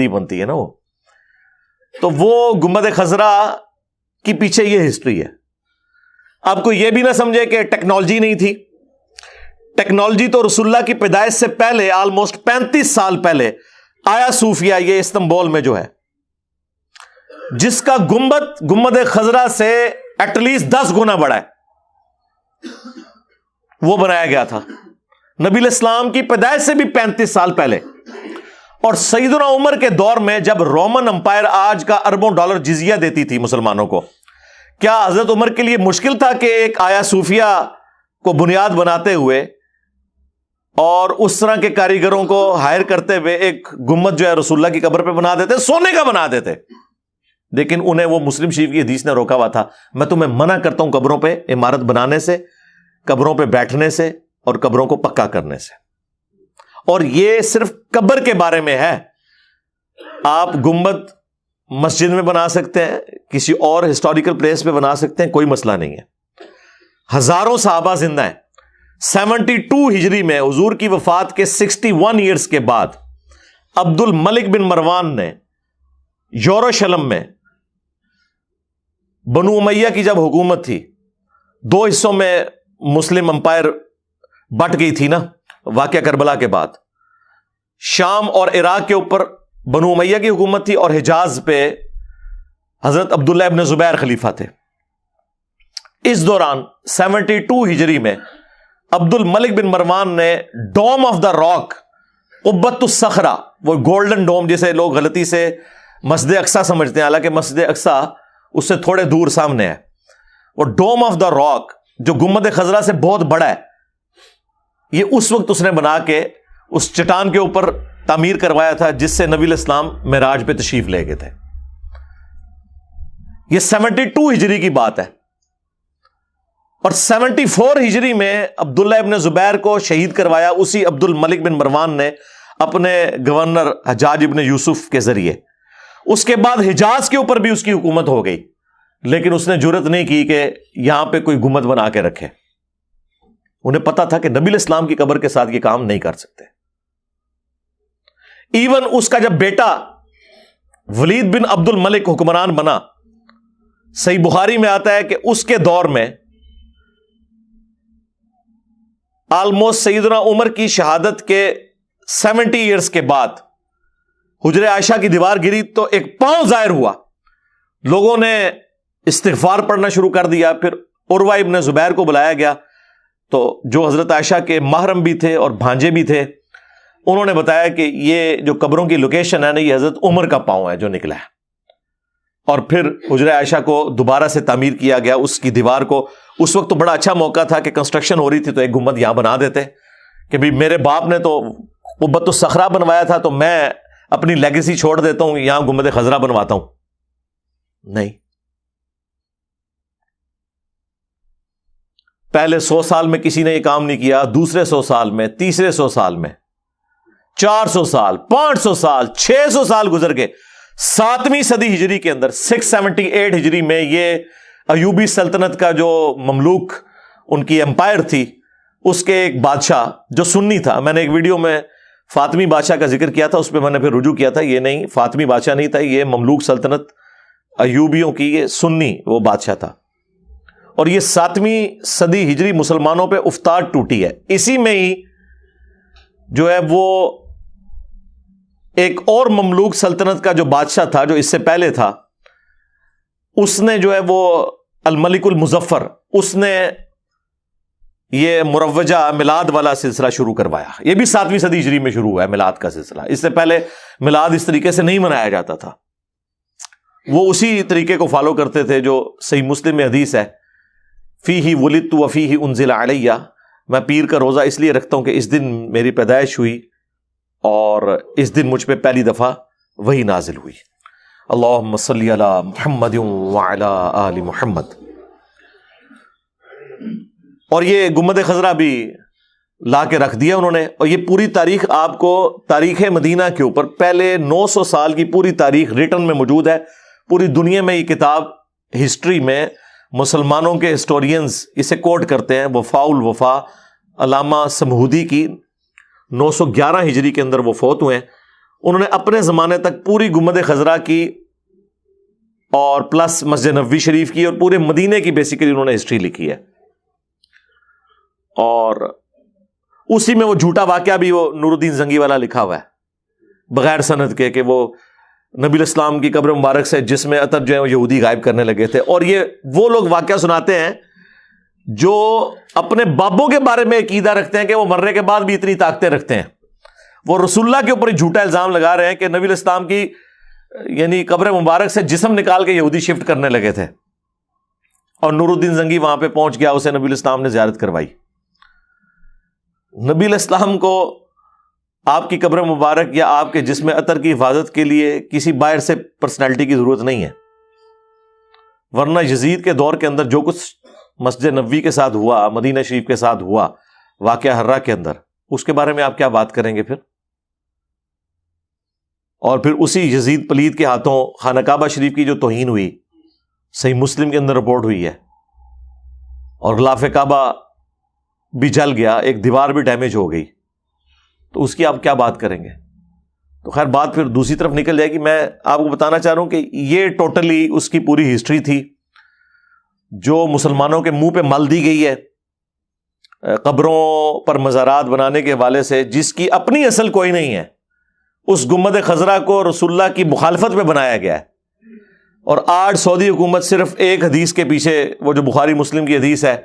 بنتی ہے نا وہ. تو وہ گنبد خضرا کی پیچھے یہ ہسٹری ہے. آپ کو یہ بھی نہ سمجھے کہ ٹیکنالوجی نہیں تھی. ٹیکنالوجی تو رسول اللہ کی پیدائش سے پہلے آلموسٹ 35 سال پہلے آیا صوفیہ یہ استنبول میں جو ہے, جس کا گنبد خضرا سے ایٹ لیسٹ 10 گنا بڑا ہے, وہ بنایا گیا تھا نبی الاسلام کی پیدائش سے بھی 35 سال پہلے. اور سیدنا عمر کے دور میں جب رومن امپائر آج کا اربوں ڈالر جزیہ دیتی تھی مسلمانوں کو, کیا حضرت عمر کے لیے مشکل تھا کہ ایک آیا صوفیہ کو بنیاد بناتے ہوئے اور اس طرح کے کاریگروں کو ہائر کرتے ہوئے ایک گنبد جو ہے رسول اللہ کی قبر پہ بنا دیتے, سونے کا بنا دیتے؟ لیکن انہیں وہ مسلم شریف کی حدیث نے روکا ہوا تھا. میں تمہیں منع کرتا ہوں قبروں پہ عمارت بنانے سے, قبروں پہ بیٹھنے سے اور قبروں کو پکا کرنے سے. اور یہ صرف قبر کے بارے میں ہے. آپ گنبد مسجد میں بنا سکتے ہیں, کسی اور ہسٹوریکل پلیس پہ بنا سکتے ہیں, کوئی مسئلہ نہیں ہے. ہزاروں صحابہ زندہ ہیں. 72 ہجری میں حضور کی وفات کے 61 ایئرز کے بعد عبد الملک بن مروان نے یروشلم میں, بنو امیہ کی جب حکومت تھی, 2 حصوں میں مسلم امپائر بٹ گئی تھی نا واقعہ کربلا کے بعد, شام اور عراق کے اوپر بنو امیہ کی حکومت تھی اور حجاز پہ حضرت عبداللہ ابن زبیر خلیفہ تھے. اس دوران 72 ہجری میں عبد الملک بن مروان نے ڈوم آف دا راک, قبۃ الصخرہ, وہ گولڈن ڈوم جسے لوگ غلطی سے مسجد اقصی سمجھتے ہیں, حالانکہ مسجد اقصی اس سے تھوڑے دور سامنے ہے, وہ ڈوم آف دا راک جو گنبد خضرا سے بہت بڑا ہے, یہ اس وقت اس نے بنا کے اس چٹان کے اوپر تعمیر کروایا تھا جس سے نبی الاسلام معراج پہ تشریف لے گئے تھے. یہ 72 ہجری کی بات ہے. اور 74 ہجری میں عبداللہ ابن زبیر کو شہید کروایا اسی عبد الملک بن مروان نے اپنے گورنر حجاج ابن یوسف کے ذریعے. اس کے بعد حجاز کے اوپر بھی اس کی حکومت ہو گئی, لیکن اس نے جرت نہیں کی کہ یہاں پہ کوئی گنبد بنا کے رکھے. انہیں پتا تھا کہ نبی الاسلام کی قبر کے ساتھ یہ کام نہیں کر سکتے. ایون اس کا جب بیٹا ولید بن عبد الملک حکمران بنا, صحیح بخاری میں آتا ہے کہ اس کے دور میں آلموسٹ سیدنا عمر کی شہادت کے 70 ایئرز کے بعد حجر عائشہ کی دیوار گری تو ایک پاؤں ظاہر ہوا. لوگوں نے استغفار پڑھنا شروع کر دیا. پھر عروہ ابن زبیر کو بلایا گیا, تو جو حضرت عائشہ کے محرم بھی تھے اور بھانجے بھی تھے, انہوں نے بتایا کہ یہ جو قبروں کی لوکیشن ہے نا, یہ حضرت عمر کا پاؤں ہے جو نکلا ہے. اور پھر حجر عائشہ کو دوبارہ سے تعمیر کیا گیا, اس کی دیوار کو. اس وقت تو بڑا اچھا موقع تھا کہ کنسٹرکشن ہو رہی تھی, تو ایک گنبد یہاں بنا دیتے کہ بھی میرے باپ نے تو قبۃ الصخرہ بنوایا تھا, تو میں اپنی لیگیسی چھوڑ دیتا ہوں, یہاں گنبد خضرا بنواتا ہوں. نہیں, پہلے 100 سال میں کسی نے یہ کام نہیں کیا, دوسرے 100 سال میں, تیسرے 100 سال میں, 400 سال, 500 سال, 600 سال گزر گئے. 7ویں صدی ہجری کے اندر 678 ہجری میں یہ ایوبی سلطنت کا جو مملوک ان کی امپائر تھی, اس کے ایک بادشاہ جو سنی تھا, میں نے ایک ویڈیو میں فاطمی بادشاہ کا ذکر کیا تھا, اس پہ میں نے پھر رجوع کیا تھا, یہ نہیں فاطمی بادشاہ نہیں تھا, یہ مملوک سلطنت ایوبیوں کی یہ سنی وہ بادشاہ تھا. اور یہ 7ویں صدی ہجری مسلمانوں پہ افتاد ٹوٹی ہے. اسی میں ہی جو ہے وہ ایک اور مملوک سلطنت کا جو بادشاہ تھا جو اس سے پہلے تھا, اس نے جو ہے وہ الملک المظفر, اس نے یہ مروجہ میلاد والا سلسلہ شروع کروایا. یہ بھی 7ویں صدی ہجری میں شروع ہوا ہے میلاد کا سلسلہ. اس سے پہلے میلاد اس طریقے سے نہیں منایا جاتا تھا. وہ اسی طریقے کو فالو کرتے تھے جو صحیح مسلم میں حدیث ہے, فیہ ولدت وفیہ انزل علیہ, میں پیر کا روزہ اس لیے رکھتا ہوں کہ اس دن میری پیدائش ہوئی اور اس دن مجھ پہ پہلی دفعہ وحی نازل ہوئی. اللہم صلی علی محمد وعلی آل محمد. اور یہ گنبد خضرا بھی لا کے رکھ دیا انہوں نے. اور یہ پوری تاریخ آپ کو تاریخ مدینہ کے اوپر پہلے 900 سال کی پوری تاریخ ریٹن میں موجود ہے. پوری دنیا میں یہ کتاب ہسٹری میں مسلمانوں کے ہسٹورینز اسے کوٹ کرتے ہیں. وفاء الوفا علامہ سمہودی کی 911 ہجری کے اندر وہ فوت ہوئے ہیں, انہوں نے اپنے زمانے تک پوری گنبد خضرا کی اور پلس مسجد نبوی شریف کی اور پورے مدینے کی بیسیکلی انہوں نے ہسٹری لکھی ہے. اور اسی میں وہ جھوٹا واقعہ بھی وہ نور الدین زنگی والا لکھا ہوا ہے بغیر سند کے کہ وہ نبی الاسلام کی قبر مبارک سے جسم عطر جو ہے وہ یہودی غائب کرنے لگے تھے. اور یہ وہ لوگ واقعہ سناتے ہیں جو اپنے بابوں کے بارے میں عقیدہ رکھتے ہیں کہ وہ مرنے کے بعد بھی اتنی طاقتیں رکھتے ہیں. وہ رسول اللہ کے اوپر جھوٹا الزام لگا رہے ہیں کہ نبی الاسلام کی یعنی قبر مبارک سے جسم نکال کے یہودی شفٹ کرنے لگے تھے. اور نور الدین زنگی وہاں پہ پہنچ گیا, اسے نبی الاسلام نے زیارت کروائی. نبی الاسلام کو آپ کی قبر مبارک یا آپ کے جسم عطر کی حفاظت کے لیے کسی باہر سے پرسنالٹی کی ضرورت نہیں ہے. ورنہ یزید کے دور کے اندر جو کچھ مسجد نبوی کے ساتھ ہوا, مدینہ شریف کے ساتھ ہوا, واقعہ حرہ کے اندر, اس کے بارے میں آپ کیا بات کریں گے پھر؟ اور پھر اسی یزید پلید کے ہاتھوں خانہ کعبہ شریف کی جو توہین ہوئی, صحیح مسلم کے اندر رپورٹ ہوئی ہے, اور غلاف کعبہ بھی جل گیا, ایک دیوار بھی ڈیمیج ہو گئی, تو اس کی آپ کیا بات کریں گے؟ تو خیر بات پھر دوسری طرف نکل جائے گی. میں آپ کو بتانا چاہ رہا ہوں کہ یہ ٹوٹلی اس کی پوری ہسٹری تھی جو مسلمانوں کے منہ پہ مل دی گئی ہے قبروں پر مزارات بنانے کے حوالے سے, جس کی اپنی اصل کوئی نہیں ہے. اس گنبد خضرا کو رسول اللہ کی مخالفت میں بنایا گیا ہے, اور آج سعودی حکومت صرف ایک حدیث کے پیچھے, وہ جو بخاری مسلم کی حدیث ہے,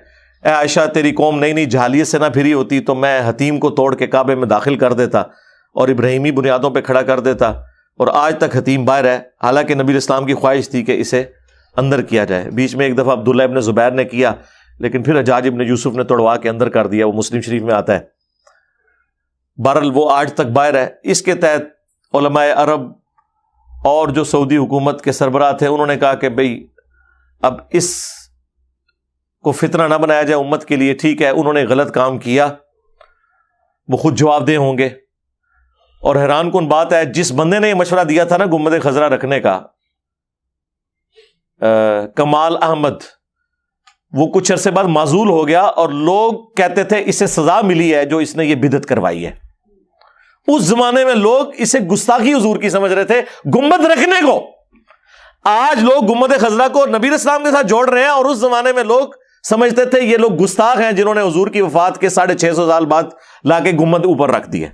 اے عائشہ تیری قوم نئی نئی جہالیت سے نہ پھری ہوتی تو میں حتیم کو توڑ کے کعبے میں داخل کر دیتا اور ابراہیمی بنیادوں پہ کھڑا کر دیتا, اور آج تک حتیم باہر ہے, حالانکہ نبی اسلام کی خواہش تھی کہ اسے اندر کیا جائے. بیچ میں ایک دفعہ عبداللہ ابن زبیر نے کیا, لیکن پھر حجاج ابن یوسف نے توڑوا کے اندر کر دیا, وہ مسلم شریف میں آتا ہے. بہرحال وہ آج تک باہر ہے. اس کے تحت علماء عرب اور جو سعودی حکومت کے سربراہ تھے انہوں نے کہا کہ بھئی اب اس کو فتنہ نہ بنایا جائے امت کے لیے. ٹھیک ہے, انہوں نے غلط کام کیا, وہ خود جواب دہ ہوں گے. اور حیران کن بات ہے, جس بندے نے یہ مشورہ دیا تھا نا گنبد خضرا رکھنے کا, کمال احمد, وہ کچھ عرصے بعد معزول ہو گیا, اور لوگ کہتے تھے اسے سزا ملی ہے جو اس نے یہ بدعت کروائی ہے. اس زمانے میں لوگ اسے گستاخی حضور کی سمجھ رہے تھے گنبد رکھنے کو. آج لوگ گنبد خضرا کو نبی اسلام کے ساتھ جوڑ رہے ہیں, اور اس زمانے میں لوگ سمجھتے تھے یہ لوگ گستاخ ہیں جنہوں نے حضور کی وفات کے 650 سال بعد لا کے گنبد اوپر رکھ دی ہے.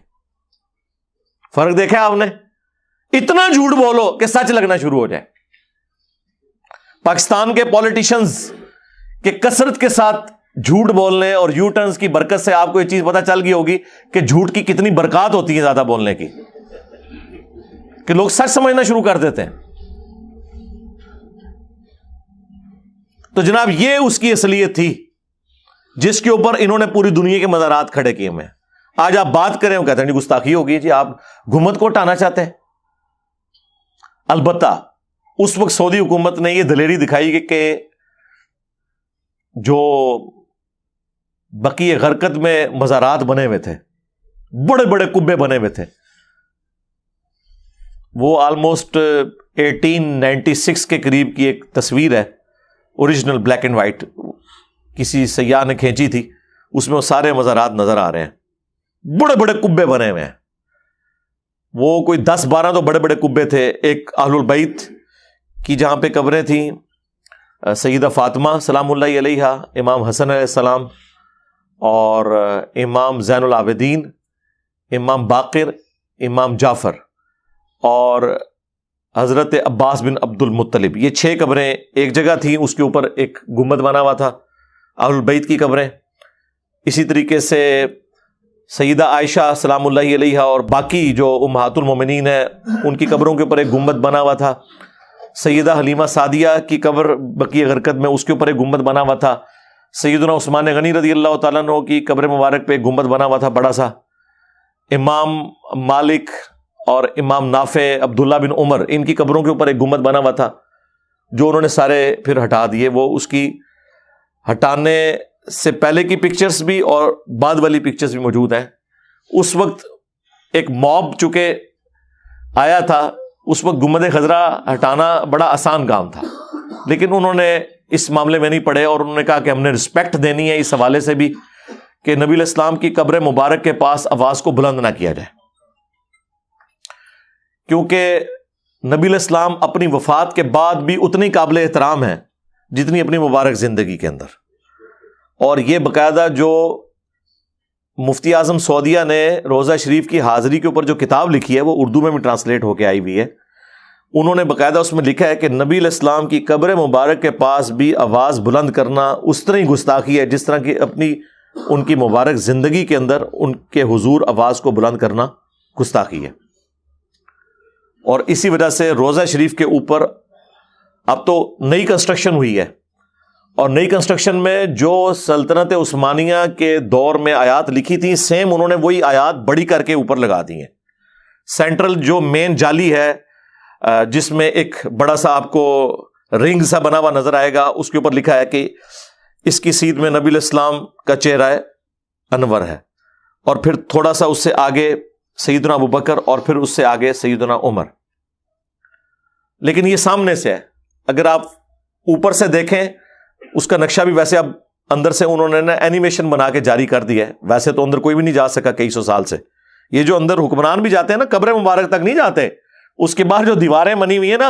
فرق دیکھا آپ نے؟ اتنا جھوٹ بولو کہ سچ لگنا شروع ہو جائے. پاکستان کے پولیٹیشنز کے کثرت کے ساتھ جھوٹ بولنے اور یو ٹرنز کی برکت سے آپ کو یہ چیز پتہ چل گئی ہوگی کہ جھوٹ کی کتنی برکات ہوتی ہے زیادہ بولنے کی, کہ لوگ سچ سمجھنا شروع کر دیتے ہیں. تو جناب یہ اس کی اصلیت تھی جس کے اوپر انہوں نے پوری دنیا کے مزارات کھڑے کیے ہوئے ہیں. آج آپ بات کریں وہ کہتے ہیں گستاخی ہوگی جی, آپ گنبد کو ہٹانا چاہتے ہیں. البتہ اس وقت سعودی حکومت نے یہ دلیری دکھائی کہ جو بقیہ غرقت میں مزارات بنے ہوئے تھے, بڑے بڑے کبے بنے ہوئے تھے, وہ آلموسٹ 1896 کے قریب کی ایک تصویر ہے, اوریجنل بلیک اینڈ وائٹ, کسی سیاح نے کھینچی تھی, اس میں وہ سارے مزارات نظر آ رہے ہیں, بڑے بڑے کبے بنے ہوئے ہیں. وہ کوئی 10-12 تو بڑے بڑے کبے تھے. ایک اہل البیت کی جہاں پہ قبریں تھیں, سیدہ فاطمہ سلام اللہ علیہا, امام حسن علیہ السلام, اور امام زین العابدین, امام باقر, امام جعفر, اور حضرت عباس بن عبد المطلب. یہ 6 قبریں ایک جگہ تھیں, اس کے اوپر ایک گنبد بنا ہوا تھا, اہل البیت کی قبریں. اسی طریقے سے سیدہ عائشہ سلام اللہ علیہا اور باقی جو امہات المومنین ہیں ان کی قبروں کے اوپر ایک گنبد بنا ہوا تھا. سیدہ حلیمہ سعدیہ کی قبر بقیہ غرقت میں, اس کے اوپر ایک گنبد بنا ہوا تھا. سیدنا عثمان غنی رضی اللہ تعالیٰ عنہ کی قبر مبارک پہ ایک گنبد بنا ہوا تھا بڑا سا. امام مالک اور امام نافع, عبداللہ بن عمر, ان کی قبروں کے اوپر ایک گنبد بنا ہوا تھا جو انہوں نے سارے پھر ہٹا دیے. وہ اس کی ہٹانے سے پہلے کی پکچرز بھی اور بعد والی پکچرز بھی موجود ہیں. اس وقت ایک موب چونکہ آیا تھا, اس وقت گنبد خضرا ہٹانا بڑا آسان کام تھا, لیکن انہوں نے اس معاملے میں نہیں پڑے, اور انہوں نے کہا کہ ہم نے رسپیکٹ دینی ہے اس حوالے سے بھی کہ نبی الاسلام کی قبر مبارک کے پاس آواز کو بلند نہ کیا جائے. کیونکہ نبی علیہ السلام اپنی وفات کے بعد بھی اتنی قابل احترام ہیں جتنی اپنی مبارک زندگی کے اندر. اور یہ باقاعدہ جو مفتی اعظم سعودیہ نے روضہ شریف کی حاضری کے اوپر جو کتاب لکھی ہے وہ اردو میں بھی ٹرانسلیٹ ہو کے آئی ہوئی ہے. انہوں نے باقاعدہ اس میں لکھا ہے کہ نبی علیہ السلام کی قبر مبارک کے پاس بھی آواز بلند کرنا اس طرح ہی گستاخی ہے جس طرح کی ان کی مبارک زندگی کے اندر ان کے حضور آواز کو بلند کرنا گستاخی ہے. اور اسی وجہ سے روضہ شریف کے اوپر اب تو نئی کنسٹرکشن ہوئی ہے، اور نئی کنسٹرکشن میں جو سلطنت عثمانیہ کے دور میں آیات لکھی تھیں سیم انہوں نے وہی آیات بڑی کر کے اوپر لگا دی ہیں. سینٹرل جو مین جالی ہے جس میں ایک بڑا سا آپ کو رنگ سا بنا ہوا نظر آئے گا، اس کے اوپر لکھا ہے کہ اس کی سیدھ میں نبی علیہ السلام کا چہرہ انور ہے، اور پھر تھوڑا سا اس سے آگے سیدنا ابوبکر، اور پھر اس سے آگے سیدنا عمر. لیکن یہ سامنے سے ہے، اگر آپ اوپر سے دیکھیں اس کا نقشہ بھی ویسے اب اندر سے انہوں نے اینیمیشن بنا کے جاری کر دیا ہے. ویسے تو اندر کوئی بھی نہیں جا سکا کئی سو سال سے. یہ جو اندر حکمران بھی جاتے ہیں نا قبر مبارک تک نہیں جاتے، اس کے بعد جو دیواریں بنی ہوئی ہیں نا